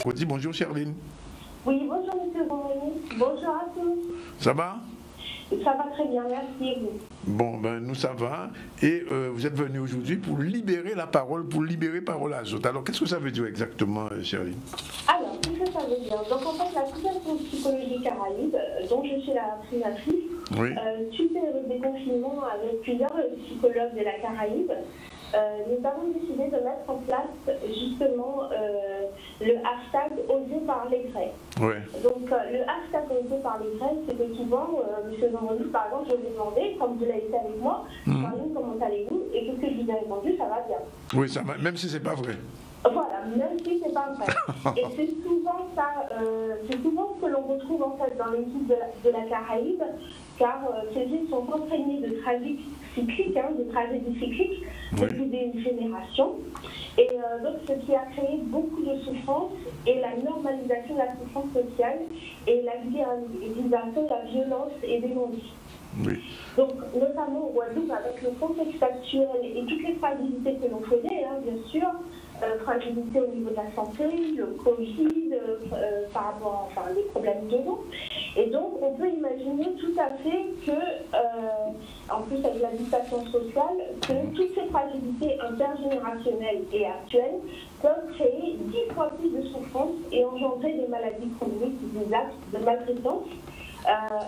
Rodi, bonjour Charline. Oui, bonjour Monsieur Romani. Bonjour à tous. Ça va? Ça va très bien, merci et vous. Bon, ben nous ça va. Et vous êtes venu aujourd'hui pour libérer la parole, pour libérer parole à autres. Alors qu'est-ce que ça veut dire exactement, Charline? Alors, qu'est-ce que ça veut dire? Donc en fait, l'association psychologie Caraïbes, dont je suis la primatrice, Oui. suite au déconfinement avec plusieurs psychologues de la Caraïbe, nous avons décidé de mettre en place justement le hashtag Oser parler vrai. Ouais. Donc le hashtag Oser parler vrai, c'est que souvent, M. Zambroni, par exemple, je lui ai demandé, comme vous l'avez fait avec moi, Marine, comment allez-vous? Et qu'est-ce que je vous ai répondu? Ça va bien. Oui, ça va, même si c'est pas vrai. Voilà, même si c'est pas vrai. Et c'est souvent ça, c'est souvent ce que l'on retrouve en fait dans l'équipe de la Caraïbe, car ces îles sont entraînées de tragiques cycliques, de tragédies cycliques depuis des générations. Et donc ce qui a créé beaucoup de souffrance et la normalisation de la souffrance sociale et la visibilisation de la violence et des non-dits. Oui. Donc, notamment au Guadeloupe, avec le contexte actuel et toutes les fragilités que l'on connaît, bien sûr, fragilité au niveau de la santé, le Covid, par rapport à des problèmes de l'eau. Et donc, on peut imaginer tout à fait que, en plus avec la distanciation sociale, que toutes ces fragilités intergénérationnelles et actuelles peuvent créer 10 fois plus de souffrance et engendrer des maladies chroniques, des actes de maltraitance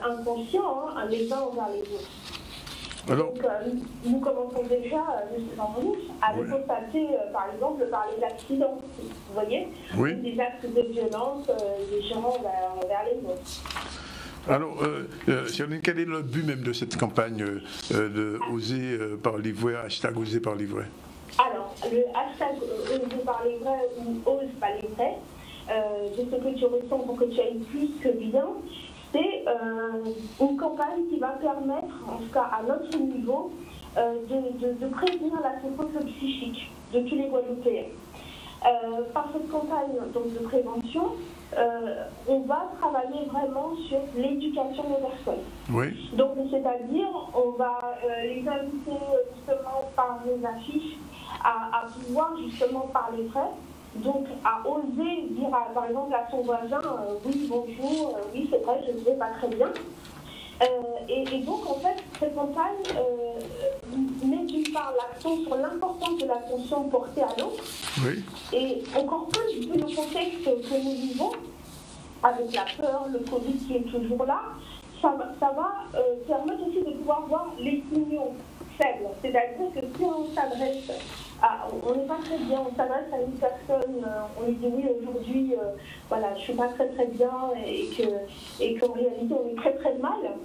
inconscients, les uns envers les autres. Alors, donc, nous commençons déjà, à le constater, par exemple, par les accidents, vous voyez, oui. Des actes de violence des gens vers les autres. Alors, Charline, quel est le but même de cette campagne de Oser parler vrai, hashtag Oser parler vrai? Alors, le hashtag Oser parler vrai ou Ose parler vrai, de ce que tu ressens pour que tu ailles plus que bien, c'est une campagne qui va permettre, en tout cas à notre niveau, de prévenir la souffrance psychique de tous les Guadeloupéens. Par cette campagne donc, de prévention, on va travailler vraiment sur l'éducation des personnes. Oui. Donc, c'est-à-dire, on va les inviter justement par nos affiches à pouvoir justement parler vrai. Donc, à oser dire, par exemple, à son voisin, oui, bonjour, oui, c'est vrai, je ne vais pas très bien. Et donc, en fait, cette campagne met d'une part l'accent sur l'importance de l'attention portée à l'autre, Oui. et encore plus vu le contexte que nous vivons, avec la peur, le Covid qui est toujours là, ça va permettre aussi de pouvoir voir les signaux faibles. C'est-à-dire que si on s'adresse on n'est pas très bien, on s'adresse à une personne, on lui dit oui aujourd'hui, voilà, je ne suis pas très très bien et qu'en réalité on est très très mal,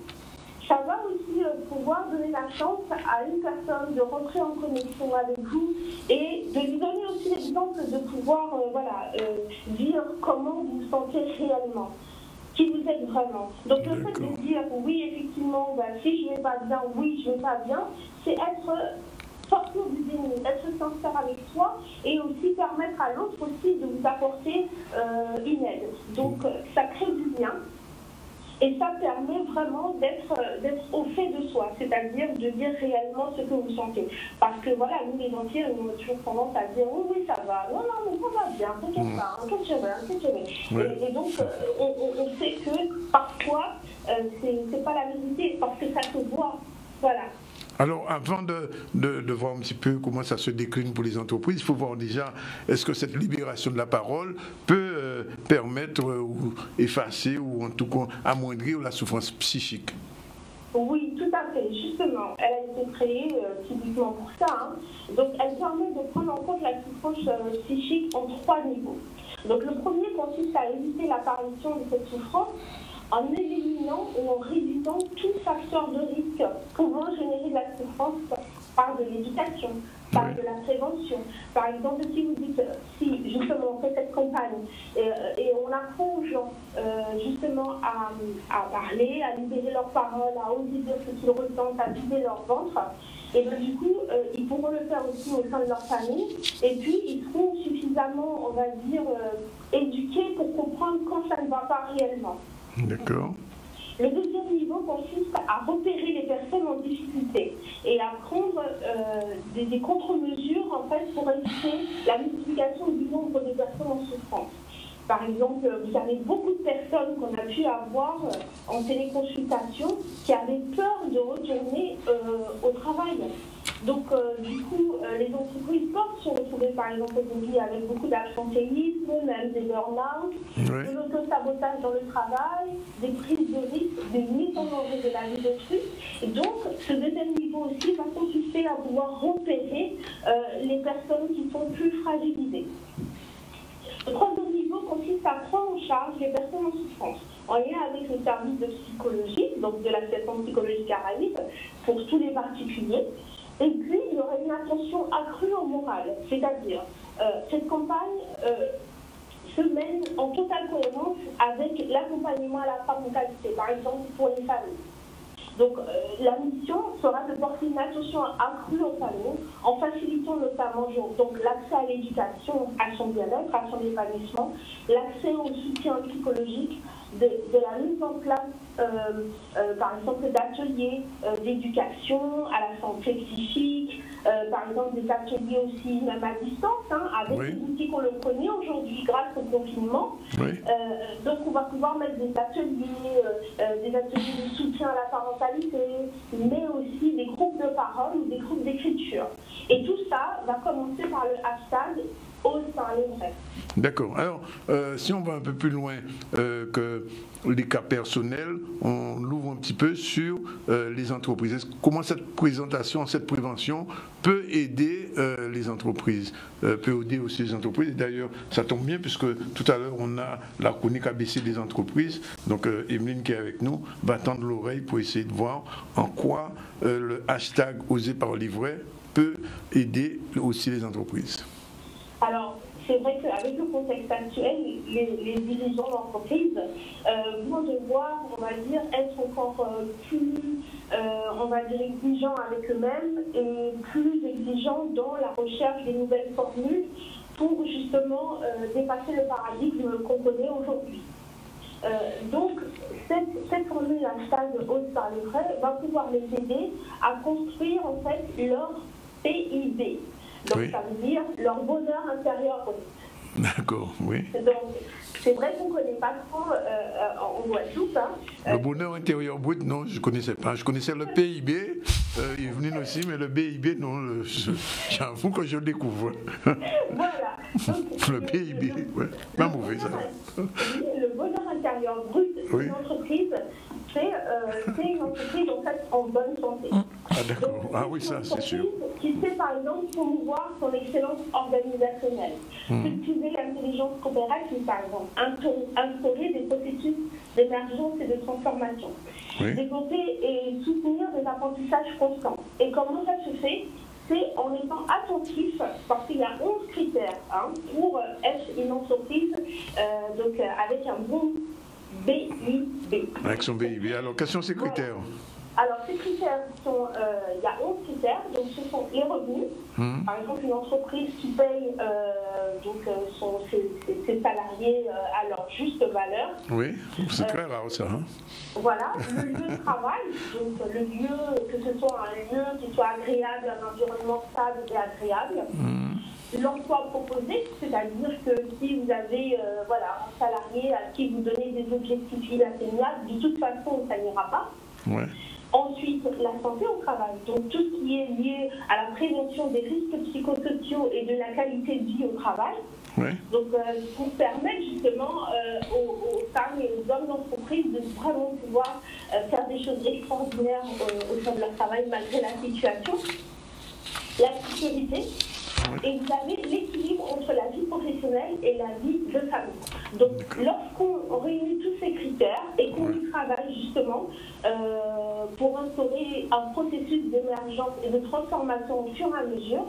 ça va aussi pouvoir donner la chance à une personne de rentrer en connexion avec vous et de lui donner aussi l'exemple de pouvoir dire comment vous vous sentez réellement, qui vous êtes vraiment. Donc le fait de dire oui effectivement, si je ne vais pas bien, oui je ne vais pas bien, c'est sortir du déni, être sincère avec soi et aussi permettre à l'autre aussi de vous apporter une aide. Donc ça crée du lien et ça permet vraiment d'être au fait de soi, c'est-à-dire de dire réellement ce que vous sentez. Parce que voilà, nous les entiers, on a toujours tendance à dire oui, ça va, non, mais ça va bien, t'inquiète pas, qu'est-ce que tu veux. Et donc on sait que parfois c'est pas la vérité parce que ça se voit. Voilà. Alors, avant de voir un petit peu comment ça se décline pour les entreprises, il faut voir déjà, est-ce que cette libération de la parole peut permettre ou effacer ou en tout cas amoindrir la souffrance psychique? Oui, tout à fait. Justement, elle a été créée typiquement pour ça. Donc, elle permet de prendre en compte la souffrance psychique en 3 niveaux. Donc, le premier consiste à éviter l'apparition de cette souffrance en éliminant ou en réduisant tout facteur de risque pouvant générer de la souffrance par de l'éducation, par de la prévention. Par exemple, si vous dites, si justement on fait cette campagne et on apprend aux gens justement à parler, à libérer leur parole, à oser dire ce qu'ils ressentent, à vider leur ventre, et bien du coup, ils pourront le faire aussi au sein de leur famille, et puis ils seront suffisamment, on va dire, éduqués pour comprendre quand ça ne va pas réellement. D'accord. Le deuxième niveau consiste à repérer les personnes en difficulté et à prendre des contre-mesures en fait, pour éviter la multiplication du nombre de personnes en souffrance. Par exemple, vous avez beaucoup de personnes qu'on a pu avoir en téléconsultation qui avaient peur de retourner au travail. Donc, du coup, les entreprises peuvent se retrouver, par exemple, aujourd'hui avec beaucoup d'absentéisme, même des burn-out, de l'auto-sabotage dans le travail, des prises de risques, des mises en danger de la vie d'autrui. Et donc, ce deuxième niveau aussi va consister à pouvoir repérer les personnes qui sont plus fragilisées. Le troisième niveau consiste à prendre en charge les personnes en souffrance, en lien avec le service de psychologie, donc de l'assistance psychologique Caraïbe, pour tous les particuliers. Et puis, il y aura une attention accrue au moral, c'est-à-dire, cette campagne se mène en totale cohérence avec l'accompagnement à la parentalité, par exemple pour les familles. Donc, la mission sera de porter une attention accrue aux familles, en facilitant notamment l'accès à l'éducation, à son bien-être, à son épanouissement, l'accès au soutien psychologique, de la mise en place, par exemple, d'ateliers d'éducation à la santé psychique, par exemple des ateliers aussi même à distance, avec les outils qu'on le connaît aujourd'hui grâce au confinement. Donc on va pouvoir mettre des ateliers de soutien à la parentalité, mais aussi des groupes de parole ou des groupes d'écriture. Et tout ça va commencer par le hashtag Ose parler vrai. D'accord. Alors, si on va un peu plus loin que les cas personnels, on l'ouvre un petit peu sur les entreprises. Comment cette présentation, cette prévention peut aider les entreprises, peut aider aussi les entreprises. D'ailleurs, ça tombe bien puisque tout à l'heure, on a la chronique ABC des entreprises. Donc, Emeline qui est avec nous va tendre l'oreille pour essayer de voir en quoi le hashtag Oser parler vrai peut aider aussi les entreprises. Alors, c'est vrai qu'avec le contexte actuel, les dirigeants d'entreprise vont devoir, on va dire, être encore plus, on va dire, exigeants avec eux-mêmes et plus exigeants dans la recherche des nouvelles formules pour justement dépasser le paradigme qu'on connaît aujourd'hui. Donc, cette formule hashtag Ose parler vrai va pouvoir les aider à construire en fait leur PIB. Donc, ça veut dire leur bonheur intérieur. D'accord, oui. Donc, c'est vrai qu'on ne connaît pas trop en Guadeloupe. Le bonheur intérieur brut, non, je ne connaissais pas. Je connaissais le PIB, Evelyne aussi, mais le BIB, non, j'avoue que je le découvre. Voilà. Donc, le PIB, ouais. Pas mauvais, ça. Le bonheur intérieur brut d'une entreprise, c'est une entreprise en fait en bonne santé. Ah d'accord, ah oui, ça c'est sûr. Qui sait par exemple promouvoir son excellence organisationnelle, cultiver l'intelligence coopérative par exemple, instaurer des processus d'émergence et de transformation, développer et soutenir des apprentissages constants. Et comment ça se fait? C'est en étant attentif, parce qu'il y a 11 critères pour être une entreprise donc, avec un bon BIB. Avec son BIB. Alors, quels sont ces critères? Alors, ces critères sont, il y a 11 critères, donc ce sont les revenus. Par exemple, une entreprise qui paye ses salariés à leur juste valeur. Oui, c'est très rare ça. Voilà, le lieu de travail, donc le lieu, que ce soit un lieu qui soit agréable, un environnement stable et agréable. L'emploi proposé, c'est-à-dire que si vous avez un salarié à qui vous donnez des objectifs inatteignables, de toute façon, ça n'ira pas. Ensuite, la santé au travail, donc tout ce qui est lié à la prévention des risques psychosociaux et de la qualité de vie au travail. Donc, pour permettre justement aux femmes et aux hommes d'entreprise de vraiment pouvoir faire des choses extraordinaires au sein de leur travail malgré la situation. La sécurité. Et vous avez l'équilibre entre la vie professionnelle et la vie de famille. Donc, lorsqu'on réunit tous ces critères et qu'on y travaille justement pour instaurer un processus d'émergence et de transformation au fur et à mesure,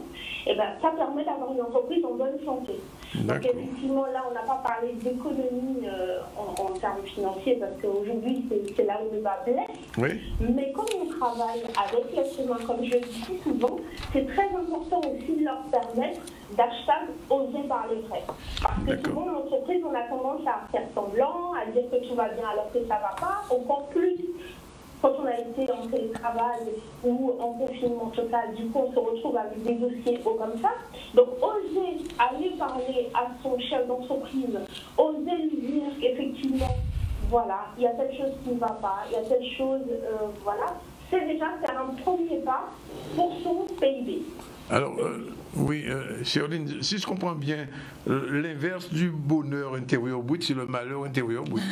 ça permet d'avoir une entreprise en bonne santé. Donc, effectivement, là, on n'a pas parlé d'économie en termes financiers parce qu'aujourd'hui, c'est là où le bas blesse. Mais comme on travaille avec l'être humain, comme je le dis souvent, c'est très important aussi de leur permettre d'hashtag oser parler vrai. Parce que souvent, en entreprise, on a tendance à faire semblant, à dire que tout va bien alors que ça ne va pas, encore plus quand on a été en télétravail ou en confinement total, du coup on se retrouve avec des dossiers hauts comme ça. Donc oser aller parler à son chef d'entreprise, oser lui dire qu'effectivement, voilà, il y a telle chose qui ne va pas, il y a telle chose, voilà, c'est déjà faire un premier pas pour son PIB. Alors, oui, Chéroline, si je comprends bien, l'inverse du bonheur intérieur brut, c'est le malheur intérieur brut.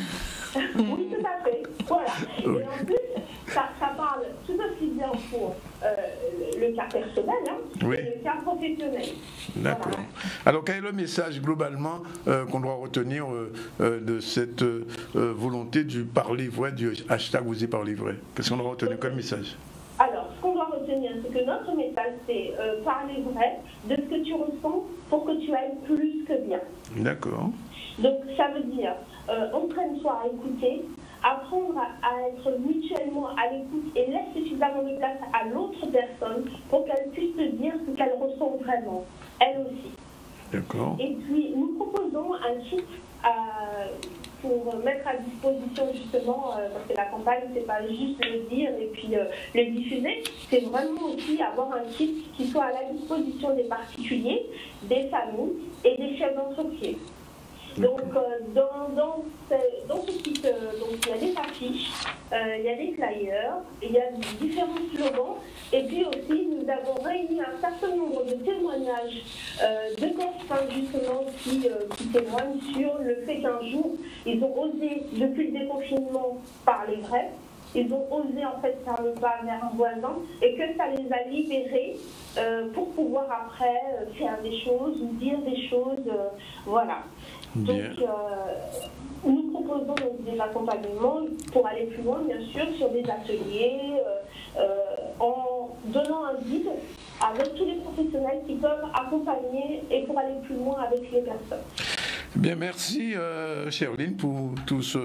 Oui, tout à fait. Voilà. Et en plus, ça parle tout aussi bien pour le cas personnel et le cas professionnel. D'accord. Voilà. Alors, quel est le message globalement qu'on doit retenir de cette volonté du parler vrai, du hashtag oser parler vrai? Qu'est-ce qu'on doit retenir comme message? Alors, ce qu'on doit retenir, c'est que notre message, c'est parler vrai de ce que tu ressens pour que tu ailles plus que bien. D'accord. Donc, ça veut dire, entraîne-toi à écouter, apprendre à être mutuellement à l'écoute et laisse suffisamment de place à l'autre personne pour qu'elle puisse te dire ce qu'elle ressent vraiment, elle aussi. D'accord. Et puis, nous proposons un kit pour mettre à disposition justement, parce que la campagne, c'est pas juste le dire et puis le diffuser, c'est vraiment aussi avoir un kit qui soit à la disposition des particuliers, des familles et des chefs d'entreprise. Donc, dans ce kit, il y a des affiches, il y a des flyers, il y a différents slogans, et puis aussi, nous avons réuni un certain nombre de témoignages de personnes justement qui témoignent sur le fait qu'un jour, ils ont osé, depuis le déconfinement, parler vrai. Ils ont osé en fait faire le pas vers un voisin et que ça les a libérés pour pouvoir après faire des choses ou dire des choses, voilà. Donc, nous proposons donc des accompagnements pour aller plus loin, bien sûr, sur des ateliers, en donnant un guide avec tous les professionnels qui peuvent accompagner et pour aller plus loin avec les personnes. Bien, merci Chéroline pour tout ce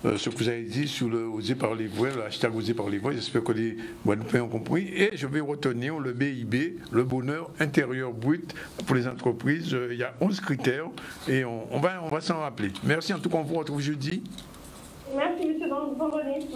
que vous avez dit sur le oser parler vrai, le hashtag oser parler vrai. J'espère que les Guadeloupéens ont compris. Et je vais retenir le BIB, le bonheur intérieur brut pour les entreprises. Il y a 11 critères et on va s'en rappeler. Merci en tout cas, on vous retrouve jeudi. Merci, M. Vendredi.